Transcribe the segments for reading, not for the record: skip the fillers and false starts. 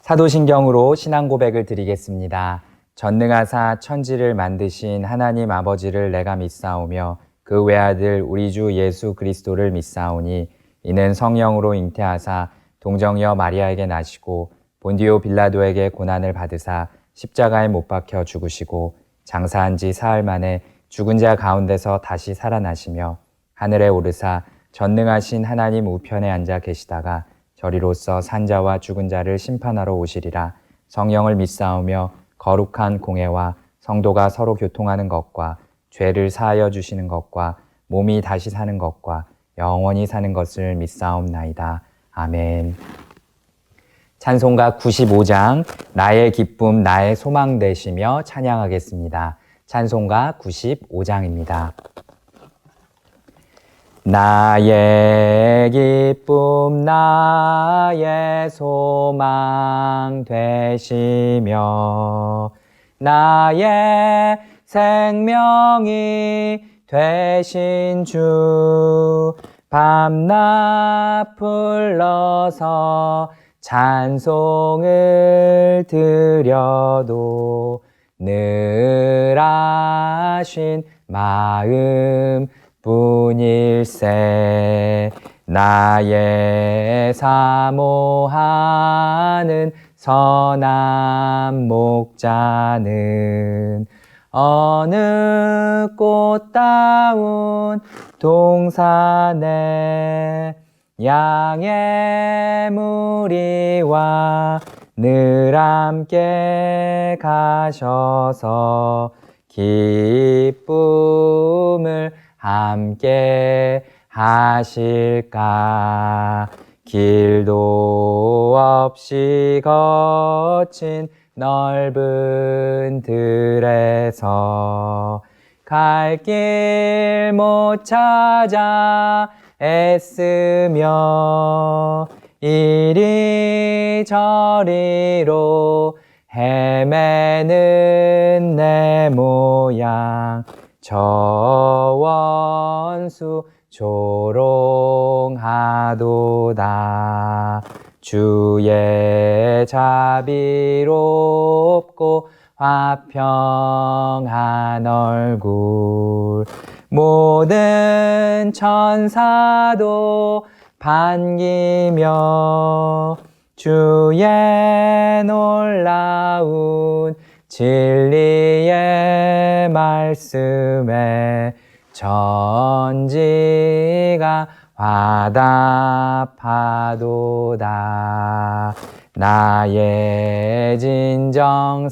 사도신경으로 신앙 고백을 드리겠습니다. 전능하사 천지를 만드신 하나님 아버지를 내가 믿사오며 그 외아들 우리 주 예수 그리스도를 믿사오니 이는 성령으로 잉태하사 동정녀 마리아에게 나시고 본디오 빌라도에게 고난을 받으사 십자가에 못 박혀 죽으시고 장사한 지 사흘 만에 죽은 자 가운데서 다시 살아나시며 하늘에 오르사 전능하신 하나님 우편에 앉아 계시다가 저리로서 산자와 죽은 자를 심판하러 오시리라. 성령을 믿사오며 거룩한 공회와 성도가 서로 교통하는 것과 죄를 사하여 주시는 것과 몸이 다시 사는 것과 영원히 사는 것을 믿사옵나이다. 아멘. 찬송가 95장 나의 기쁨 나의 소망 되시며 찬양하겠습니다. 찬송가 95장입니다. 나의 기쁨 나의 소망 되시며 나의 생명이 되신 주 밤낮 불러서 찬송을 드려도 늘 아신 마음 뿐일세. 나의 사모하는 선한 목자는 어느 꽃다운 동산에 양의 무리와 늘 함께 가셔서 기쁨을 함께 하실까. 길도 없이 거친 넓은 들에서 갈 길 못 찾아 애쓰며 이리저리로 헤매는 내 모양 저 원수 조롱하도다. 주의 자비롭고 화평한 얼굴 모든 천사도 반기며 주의 놀라운 진리의 말씀에 천지가 화답하도다. 나의 진정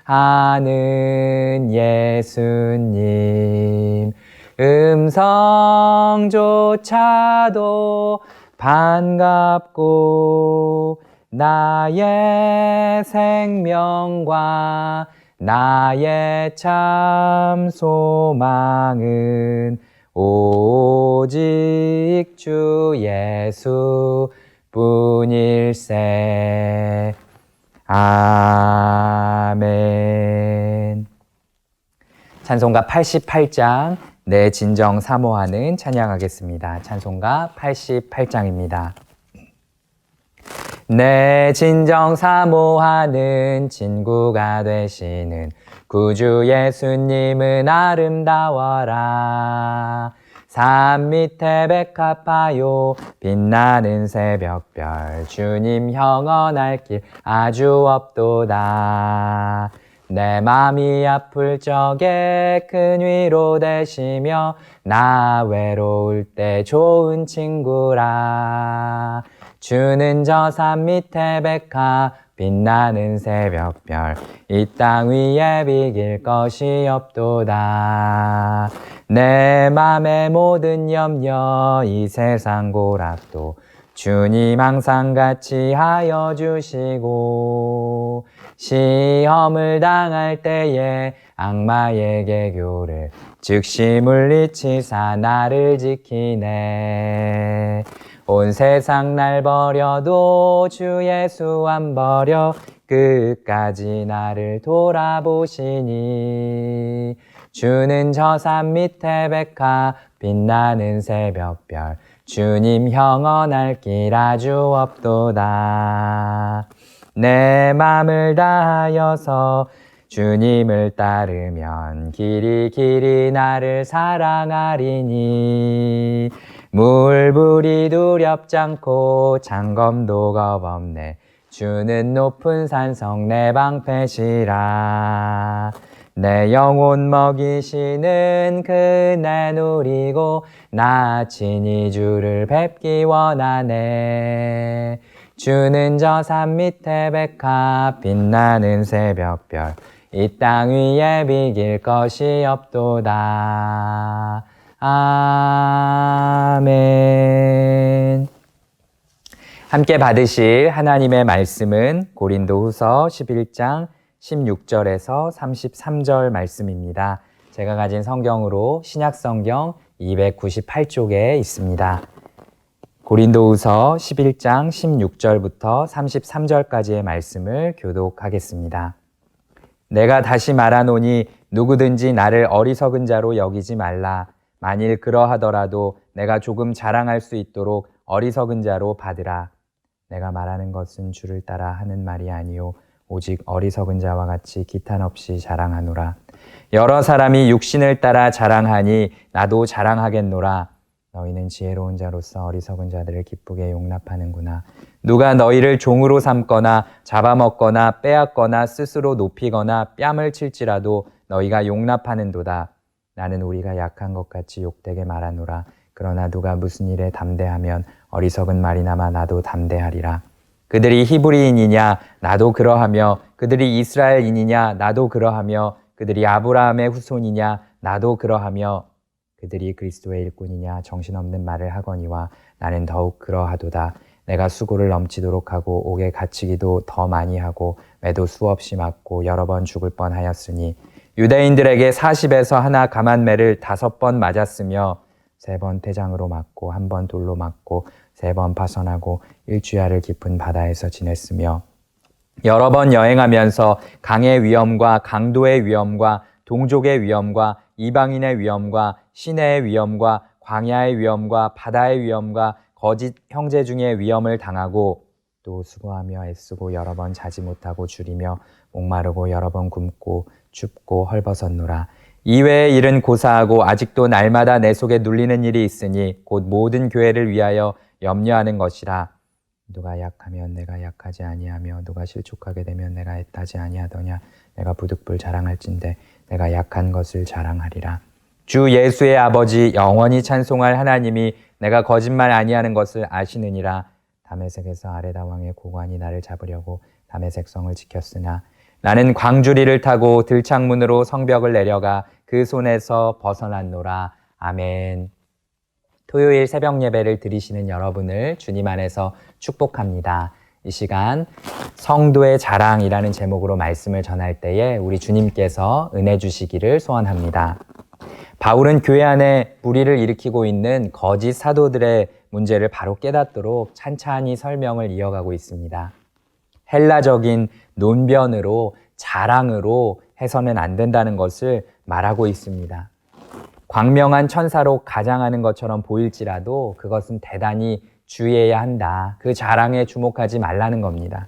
사모하는 예수님 음성조차도 반갑고 나의 생명과 나의 참 소망은 오직 주 예수 뿐일세. 아멘. 찬송가 88장 내 진정 사모하는 찬양하겠습니다. 찬송가 88장입니다. 내 진정 사모하는 친구가 되시는 구주 예수님은 아름다워라. 산 밑에 백합화요 빛나는 새벽별 주님 형언할 길 아주 없도다. 내 맘이 아플 적에 큰 위로 되시며 나 외로울 때 좋은 친구라. 주는 저 산 밑에 백합 빛나는 새벽별 이 땅 위에 비길 것이 없도다. 내 맘의 모든 염려 이 세상 고락도 주님 항상 같이 하여 주시고 시험을 당할 때에 악마의 개교를 즉시 물리치사 나를 지키네. 온 세상 날 버려도 주 예수 안 버려 끝까지 나를 돌아보시니 주는 저 산 밑에 백합 빛나는 새벽별 주님 형언할 길 아주 없도다. 내 맘을 다하여서 주님을 따르면 길이 길이 나를 사랑하리니 물불이 두렵지 않고 장검도 겁없네. 주는 높은 산성 내 방패시라. 내 영혼 먹이시는 그네 누리고 나 친히 주를 뵙기 원하네. 주는 저 산 밑에 백합 빛나는 새벽별 이 땅 위에 비길 것이 없도다. 아멘. 함께 받으실 하나님의 말씀은 고린도후서 11장 16절에서 33절 말씀입니다. 제가 가진 성경으로 신약성경 298쪽에 있습니다. 고린도후서 11장 16절부터 33절까지의 말씀을 교독하겠습니다. 내가 다시 말하노니 누구든지 나를 어리석은 자로 여기지 말라. 만일 그러하더라도 내가 조금 자랑할 수 있도록 어리석은 자로 받으라. 내가 말하는 것은 주를 따라 하는 말이 아니요 오직 어리석은 자와 같이 기탄 없이 자랑하노라. 여러 사람이 육신을 따라 자랑하니 나도 자랑하겠노라. 너희는 지혜로운 자로서 어리석은 자들을 기쁘게 용납하는구나. 누가 너희를 종으로 삼거나 잡아먹거나 빼앗거나 스스로 높이거나 뺨을 칠지라도 너희가 용납하는도다. 나는 우리가 약한 것 같이 욕되게 말하노라. 그러나 누가 무슨 일에 담대하면 어리석은 말이나마 나도 담대하리라. 그들이 히브리인이냐 나도 그러하며 그들이 이스라엘인이냐 나도 그러하며 그들이 아브라함의 후손이냐 나도 그러하며 그들이 그리스도의 일꾼이냐 정신없는 말을 하거니와 나는 더욱 그러하도다. 내가 수고를 넘치도록 하고 옥에 갇히기도 더 많이 하고 매도 수없이 맞고 여러 번 죽을 뻔하였으니 유대인들에게 40에서 하나 감한 매를 5번 맞았으며 3번 태장으로 맞고 1번 돌로 맞고 3번 파선하고 일주야를 깊은 바다에서 지냈으며 여러 번 여행하면서 강의 위험과 강도의 위험과 동족의 위험과 이방인의 위험과 시내의 위험과 광야의 위험과 바다의 위험과 거짓 형제 중에 위험을 당하고 또 수고하며 애쓰고 여러 번 자지 못하고 줄이며 목마르고 여러 번 굶고 춥고 헐벗었노라. 이외의 일은 고사하고 아직도 날마다 내 속에 눌리는 일이 있으니 곧 모든 교회를 위하여 염려하는 것이라. 누가 약하면 내가 약하지 아니하며 누가 실족하게 되면 내가 애타지 아니하더냐. 내가 부득불 자랑할진대 내가 약한 것을 자랑하리라. 주 예수의 아버지 영원히 찬송할 하나님이 내가 거짓말 아니하는 것을 아시느니라. 다메섹에서 아레다 왕의 고관이 나를 잡으려고 다메섹 성을 지켰으나 나는 광주리를 타고 들창문으로 성벽을 내려가 그 손에서 벗어났노라. 아멘. 토요일 새벽 예배를 드리시는 여러분을 주님 안에서 축복합니다. 이 시간 성도의 자랑이라는 제목으로 말씀을 전할 때에 우리 주님께서 은혜 주시기를 소원합니다. 바울은 교회 안에 불의를 일으키고 있는 거짓 사도들의 문제를 바로 깨닫도록 찬찬히 설명을 이어가고 있습니다. 헬라적인 논변으로 자랑으로 해서는 안 된다는 것을 말하고 있습니다. 광명한 천사로 가장하는 것처럼 보일지라도 그것은 대단히 주의해야 한다. 그 자랑에 주목하지 말라는 겁니다.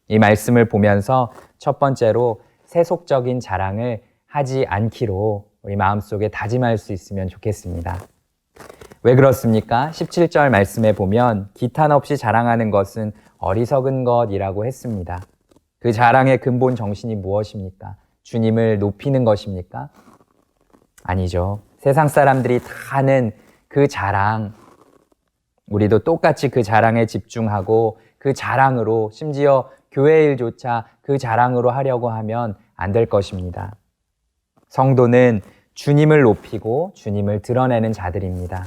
이 말씀을 보면서 첫 번째로 세속적인 자랑을 하지 않기로 우리 마음속에 다짐할 수 있으면 좋겠습니다. 왜 그렇습니까? 17절 말씀에 보면 기탄 없이 자랑하는 것은 어리석은 것이라고 했습니다. 그 자랑의 근본 정신이 무엇입니까? 주님을 높이는 것입니까? 아니죠. 세상 사람들이 다 하는 그 자랑, 우리도 똑같이 그 자랑에 집중하고 그 자랑으로 심지어 교회 일조차 그 자랑으로 하려고 하면 안 될 것입니다. 성도는 주님을 높이고 주님을 드러내는 자들입니다.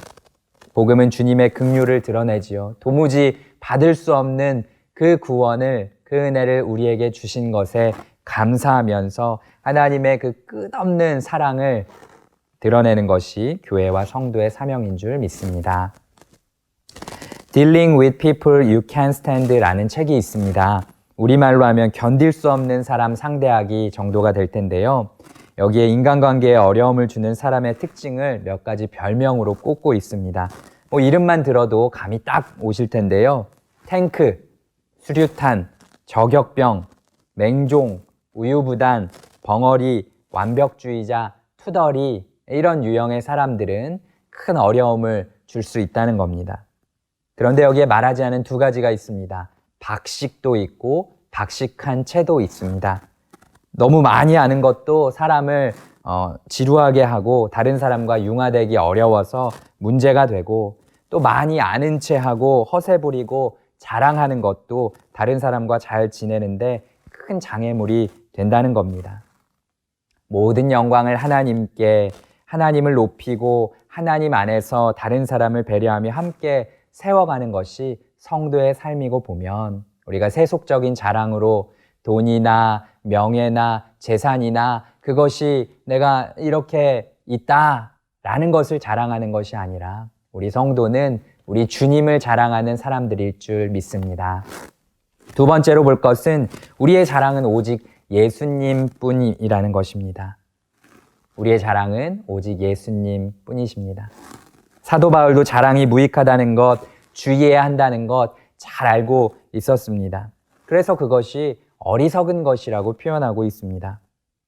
복음은 주님의 긍휼을 드러내지요. 도무지 받을 수 없는 그 구원을, 그 은혜를 우리에게 주신 것에 감사하면서 하나님의 그 끝없는 사랑을 드러내는 것이 교회와 성도의 사명인 줄 믿습니다. Dealing with people you can't stand라는 책이 있습니다. 우리말로 하면 견딜 수 없는 사람 상대하기 정도가 될 텐데요. 여기에 인간관계에 어려움을 주는 사람의 특징을 몇 가지 별명으로 꼽고 있습니다. 뭐 이름만 들어도 감이 딱 오실 텐데요. 탱크, 수류탄, 저격병, 맹종, 우유부단, 벙어리, 완벽주의자, 투덜이 이런 유형의 사람들은 큰 어려움을 줄 수 있다는 겁니다. 그런데 여기에 말하지 않은 두 가지가 있습니다. 박식도 있고 박식한 채도 있습니다. 너무 많이 아는 것도 사람을 지루하게 하고 다른 사람과 융화되기 어려워서 문제가 되고, 또 많이 아는 채 하고 허세 부리고 자랑하는 것도 다른 사람과 잘 지내는데 큰 장애물이 된다는 겁니다. 모든 영광을 하나님께, 하나님을 높이고 하나님 안에서 다른 사람을 배려하며 함께 세워가는 것이 성도의 삶이고 보면, 우리가 세속적인 자랑으로 돈이나 명예나 재산이나 그것이 내가 이렇게 있다라는 것을 자랑하는 것이 아니라 우리 성도는 우리 주님을 자랑하는 사람들일 줄 믿습니다. 두 번째로 볼 것은 우리의 자랑은 오직 예수님 뿐이라는 것입니다. 우리의 자랑은 오직 예수님 뿐이십니다. 사도 바울도 자랑이 무익하다는 것, 주의해야 한다는 것 잘 알고 있었습니다. 그래서 그것이 어리석은 것이라고 표현하고 있습니다.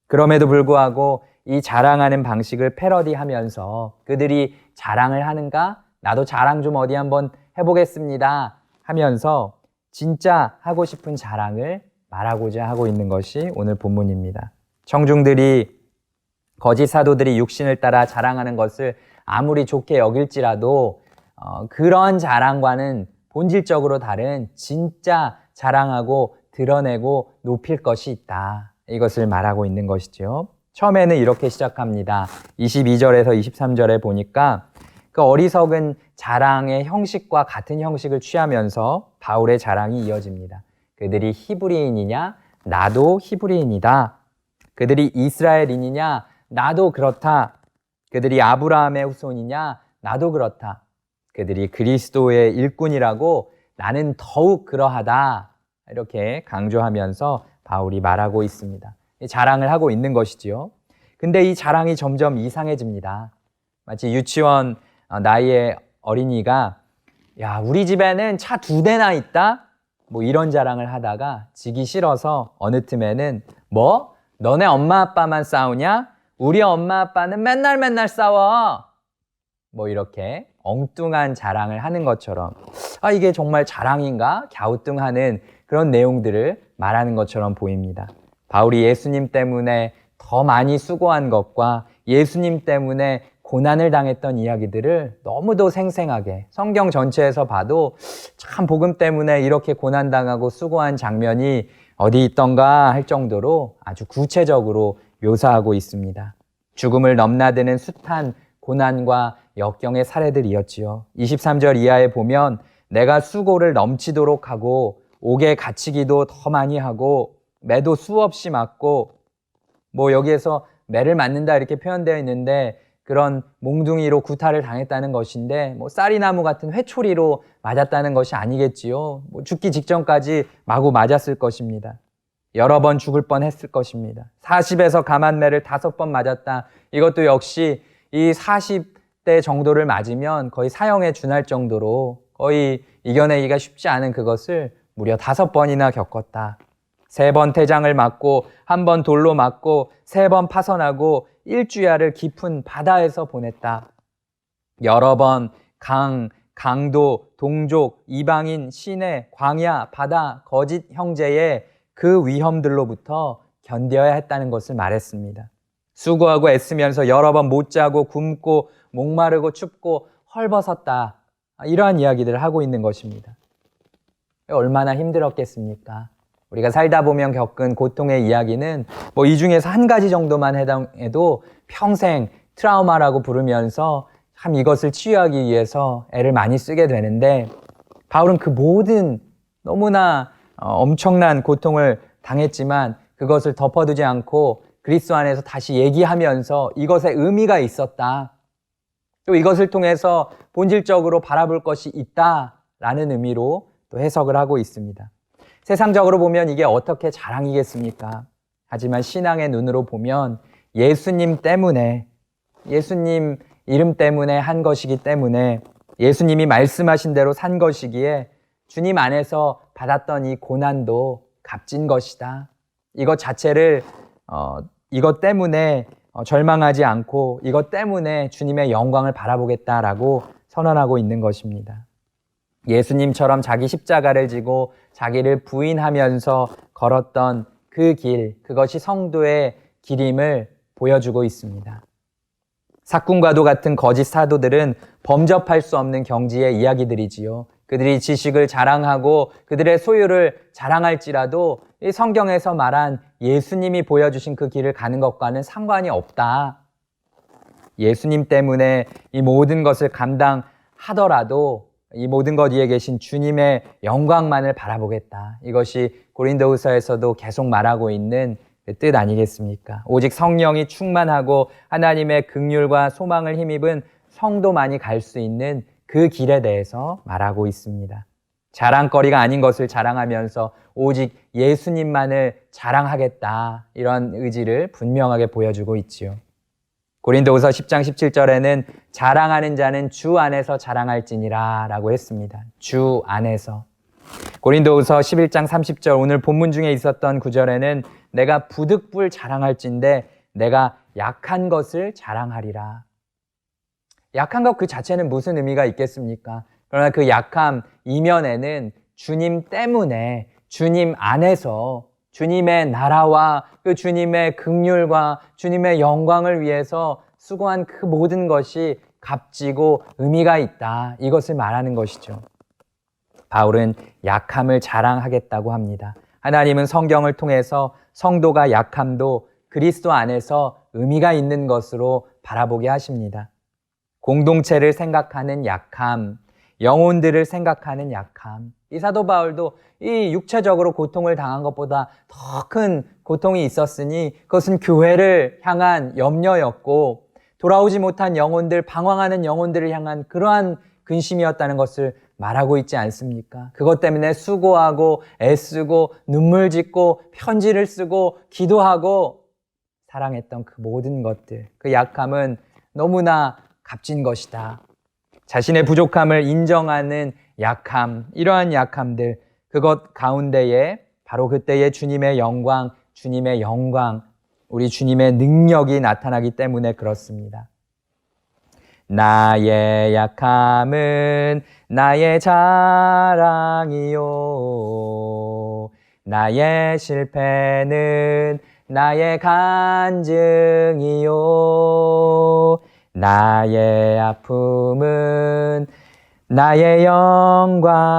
그럼에도 불구하고 이 자랑하는 방식을 패러디하면서 그들이 자랑을 하는가? 나도 자랑 좀 어디 한번 해보겠습니다 하면서 진짜 하고 싶은 자랑을 말하고자 하고 있는 것이 오늘 본문입니다. 청중들이, 거짓 사도들이 육신을 따라 자랑하는 것을 아무리 좋게 여길지라도 그런 자랑과는 본질적으로 다른 진짜 자랑하고 드러내고 높일 것이 있다. 이것을 말하고 있는 것이죠. 처음에는 이렇게 시작합니다. 22절에서 23절에 보니까 그 어리석은 자랑의 형식과 같은 형식을 취하면서 바울의 자랑이 이어집니다. 그들이 히브리인이냐? 나도 히브리인이다. 그들이 이스라엘인이냐? 나도 그렇다. 그들이 아브라함의 후손이냐? 나도 그렇다. 그들이 그리스도의 일꾼이라고 나는 더욱 그러하다. 이렇게 강조하면서 바울이 말하고 있습니다. 자랑을 하고 있는 것이지요. 근데 이 자랑이 점점 이상해집니다. 마치 유치원 나이의 어린이가 야, 우리 집에는 차 2대나 있다? 뭐 이런 자랑을 하다가 지기 싫어서 어느 틈에는 뭐? 너네 엄마 아빠만 싸우냐? 우리 엄마 아빠는 맨날 싸워. 뭐 이렇게 엉뚱한 자랑을 하는 것처럼, 이게 정말 자랑인가? 갸우뚱하는 그런 내용들을 말하는 것처럼 보입니다. 바울이 예수님 때문에 더 많이 수고한 것과 예수님 때문에 고난을 당했던 이야기들을 너무도 생생하게 성경 전체에서 봐도 참 복음 때문에 이렇게 고난당하고 수고한 장면이 어디 있던가 할 정도로 아주 구체적으로 묘사하고 있습니다. 죽음을 넘나드는 숱한 고난과 역경의 사례들이었지요. 23절 이하에 보면 내가 수고를 넘치도록 하고 옥에 갇히기도 더 많이 하고 매도 수없이 맞고, 뭐 여기에서 매를 맞는다 이렇게 표현되어 있는데 그런 몽둥이로 구타를 당했다는 것인데 뭐 쌀이나무 같은 회초리로 맞았다는 것이 아니겠지요. 뭐 죽기 직전까지 마구 맞았을 것입니다. 여러 번 죽을 뻔했을 것입니다. 40에서 감한매를 5번 맞았다. 이것도 역시 이 40대 정도를 맞으면 거의 사형에 준할 정도로 거의 이겨내기가 쉽지 않은 그것을 무려 5번이나 겪었다. 3번 태장을 맞고 1번 돌로 맞고 3번 파선하고 일주야를 깊은 바다에서 보냈다. 여러 번 강도, 동족, 이방인, 시내, 광야, 바다, 거짓 형제의 그 위험들로부터 견뎌야 했다는 것을 말했습니다. 수고하고 애쓰면서 여러 번 못 자고 굶고 목마르고 춥고 헐벗었다. 이러한 이야기들을 하고 있는 것입니다. 얼마나 힘들었겠습니까? 우리가 살다 보면 겪은 고통의 이야기는 뭐 이 중에서 한 가지 정도만 해당해도 평생 트라우마라고 부르면서 참 이것을 치유하기 위해서 애를 많이 쓰게 되는데, 바울은 그 모든 너무나 엄청난 고통을 당했지만 그것을 덮어두지 않고 그리스도 안에서 다시 얘기하면서 이것에 의미가 있었다. 또 이것을 통해서 본질적으로 바라볼 것이 있다라는 의미로 또 해석을 하고 있습니다. 세상적으로 보면 이게 어떻게 자랑이겠습니까? 하지만 신앙의 눈으로 보면 예수님 때문에, 예수님 이름 때문에 한 것이기 때문에 예수님이 말씀하신 대로 산 것이기에 주님 안에서 받았던 이 고난도 값진 것이다. 이것 자체를 이것 때문에 절망하지 않고 이것 때문에 주님의 영광을 바라보겠다라고 선언하고 있는 것입니다. 예수님처럼 자기 십자가를 지고 자기를 부인하면서 걸었던 그 길, 그것이 성도의 길임을 보여주고 있습니다. 삭군과도 같은 거짓 사도들은 범접할 수 없는 경지의 이야기들이지요. 그들이 지식을 자랑하고 그들의 소유를 자랑할지라도 이 성경에서 말한 예수님이 보여주신 그 길을 가는 것과는 상관이 없다. 예수님 때문에 이 모든 것을 감당하더라도 이 모든 것 위에 계신 주님의 영광만을 바라보겠다. 이것이 고린도후서에서도 계속 말하고 있는 그 뜻 아니겠습니까? 오직 성령이 충만하고 하나님의 긍휼과 소망을 힘입은 성도만이 갈 수 있는 그 길에 대해서 말하고 있습니다. 자랑거리가 아닌 것을 자랑하면서 오직 예수님만을 자랑하겠다. 이런 의지를 분명하게 보여주고 있지요. 고린도후서 10장 17절에는 자랑하는 자는 주 안에서 자랑할지니라 라고 했습니다. 주 안에서. 고린도후서 11장 30절 오늘 본문 중에 있었던 구절에는 내가 부득불 자랑할진대 내가 약한 것을 자랑하리라. 약한 것 그 자체는 무슨 의미가 있겠습니까? 그러나 그 약함 이면에는 주님 때문에 주님 안에서 주님의 나라와 그 주님의 긍휼과 주님의 영광을 위해서 수고한 그 모든 것이 값지고 의미가 있다. 이것을 말하는 것이죠. 바울은 약함을 자랑하겠다고 합니다. 하나님은 성경을 통해서 성도가 약함도 그리스도 안에서 의미가 있는 것으로 바라보게 하십니다. 공동체를 생각하는 약함, 영혼들을 생각하는 약함. 이 사도 바울도 이 육체적으로 고통을 당한 것보다 더 큰 고통이 있었으니 그것은 교회를 향한 염려였고 돌아오지 못한 영혼들, 방황하는 영혼들을 향한 그러한 근심이었다는 것을 말하고 있지 않습니까? 그것 때문에 수고하고 애쓰고 눈물 짓고 편지를 쓰고 기도하고 사랑했던 그 모든 것들, 그 약함은 너무나 값진 것이다. 자신의 부족함을 인정하는 약함, 이러한 약함들, 그것 가운데에 바로 그때의 주님의 영광, 우리 주님의 능력이 나타나기 때문에 그렇습니다. 나의 약함은 나의 자랑이요. 나의 실패는 나의 간증이요. 나의 아픔은 나의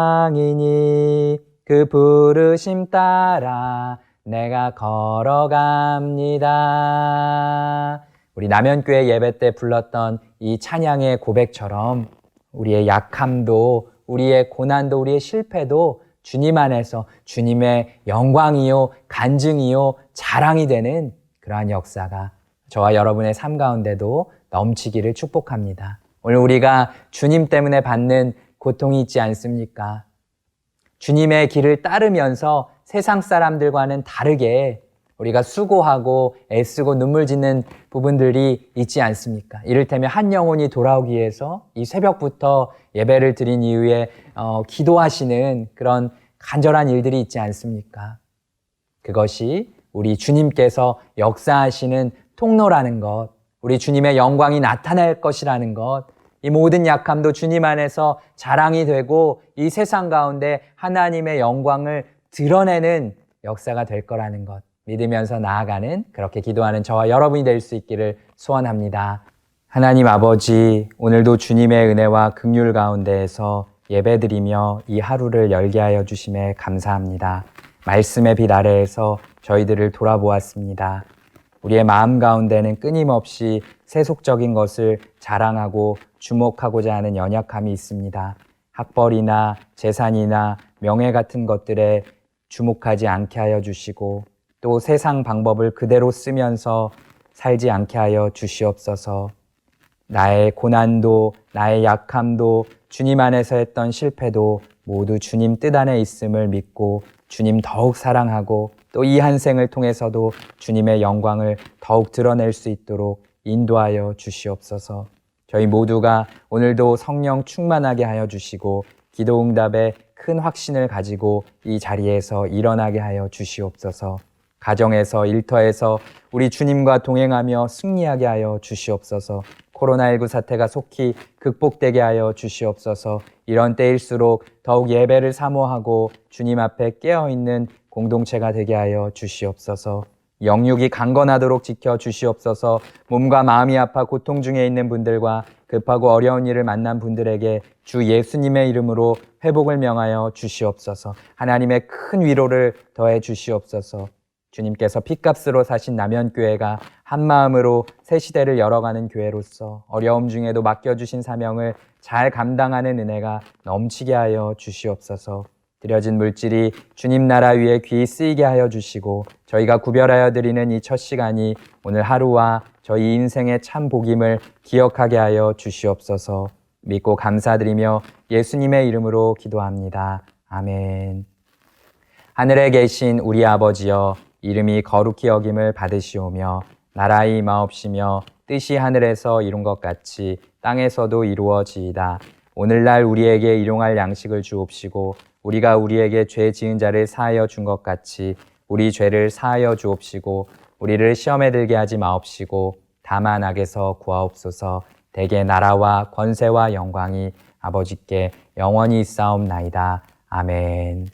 영광이니 그 부르심 따라 내가 걸어갑니다. 우리 남현교회 예배 때 불렀던 이 찬양의 고백처럼 우리의 약함도 우리의 고난도 우리의 실패도 주님 안에서 주님의 영광이요 간증이요 자랑이 되는 그러한 역사가 저와 여러분의 삶 가운데도 넘치기를 축복합니다. 오늘 우리가 주님 때문에 받는 고통이 있지 않습니까? 주님의 길을 따르면서 세상 사람들과는 다르게 우리가 수고하고 애쓰고 눈물 짓는 부분들이 있지 않습니까? 이를테면 한 영혼이 돌아오기 위해서 이 새벽부터 예배를 드린 이후에 기도하시는 그런 간절한 일들이 있지 않습니까? 그것이 우리 주님께서 역사하시는 통로라는 것, 우리 주님의 영광이 나타날 것이라는 것, 이 모든 약함도 주님 안에서 자랑이 되고 이 세상 가운데 하나님의 영광을 드러내는 역사가 될 거라는 것 믿으면서 나아가는 그렇게 기도하는 저와 여러분이 될 수 있기를 소원합니다. 하나님 아버지, 오늘도 주님의 은혜와 긍휼 가운데에서 예배드리며 이 하루를 열게 하여 주심에 감사합니다. 말씀의 빛 아래에서 저희들을 돌아보았습니다. 우리의 마음 가운데는 끊임없이 세속적인 것을 자랑하고 주목하고자 하는 연약함이 있습니다. 학벌이나 재산이나 명예 같은 것들에 주목하지 않게 하여 주시고 또 세상 방법을 그대로 쓰면서 살지 않게 하여 주시옵소서. 나의 고난도 나의 약함도 주님 안에서 했던 실패도 모두 주님 뜻 안에 있음을 믿고 주님 더욱 사랑하고 또 이 한 생을 통해서도 주님의 영광을 더욱 드러낼 수 있도록 인도하여 주시옵소서. 저희 모두가 오늘도 성령 충만하게 하여 주시고 기도 응답에 큰 확신을 가지고 이 자리에서 일어나게 하여 주시옵소서. 가정에서 일터에서 우리 주님과 동행하며 승리하게 하여 주시옵소서. 코로나19 사태가 속히 극복되게 하여 주시옵소서. 이런 때일수록 더욱 예배를 사모하고 주님 앞에 깨어있는 공동체가 되게 하여 주시옵소서. 영육이 강건하도록 지켜 주시옵소서. 몸과 마음이 아파 고통 중에 있는 분들과 급하고 어려운 일을 만난 분들에게 주 예수님의 이름으로 회복을 명하여 주시옵소서. 하나님의 큰 위로를 더해 주시옵소서. 주님께서 핏값으로 사신 남현교회가 한마음으로 새 시대를 열어가는 교회로서 어려움 중에도 맡겨주신 사명을 잘 감당하는 은혜가 넘치게 하여 주시옵소서. 드려진 물질이 주님 나라 위에 귀히 쓰이게 하여 주시고 저희가 구별하여 드리는 이 첫 시간이 오늘 하루와 저희 인생의 참 복임을 기억하게 하여 주시옵소서. 믿고 감사드리며 예수님의 이름으로 기도합니다. 아멘. 하늘에 계신 우리 아버지여, 이름이 거룩히 여김을 받으시오며 나라의 임하옵시며 뜻이 하늘에서 이룬 것 같이 땅에서도 이루어지이다. 오늘날 우리에게 일용할 양식을 주옵시고 우리가 우리에게 죄 지은 자를 사하여 준 것 같이 우리 죄를 사하여 주옵시고 우리를 시험에 들게 하지 마옵시고 다만 악에서 구하옵소서. 대개 나라와 권세와 영광이 아버지께 영원히 있사옵나이다. 아멘.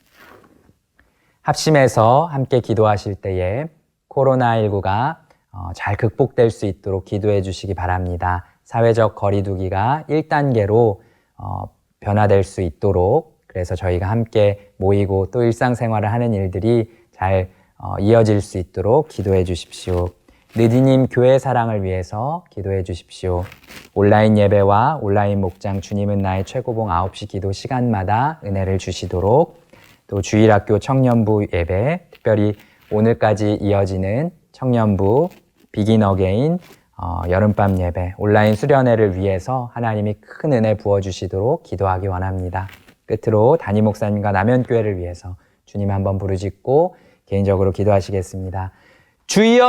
합심해서 함께 기도하실 때에 코로나19가 잘 극복될 수 있도록 기도해 주시기 바랍니다. 사회적 거리두기가 1단계로 변화될 수 있도록, 그래서 저희가 함께 모이고 또 일상생활을 하는 일들이 잘 이어질 수 있도록 기도해 주십시오. 느디님 교회 사랑을 위해서 기도해 주십시오. 온라인 예배와 온라인 목장 주님은 나의 최고봉 9시 기도 시간마다 은혜를 주시도록, 또 주일학교 청년부 예배, 특별히 오늘까지 이어지는 청년부 비긴 어게인 여름밤 예배, 온라인 수련회를 위해서 하나님이 큰 은혜 부어주시도록 기도하기 원합니다. 끝으로 담임 목사님과 남현교회를 위해서 주님 한번 부르짖고 개인적으로 기도하시겠습니다. 주여!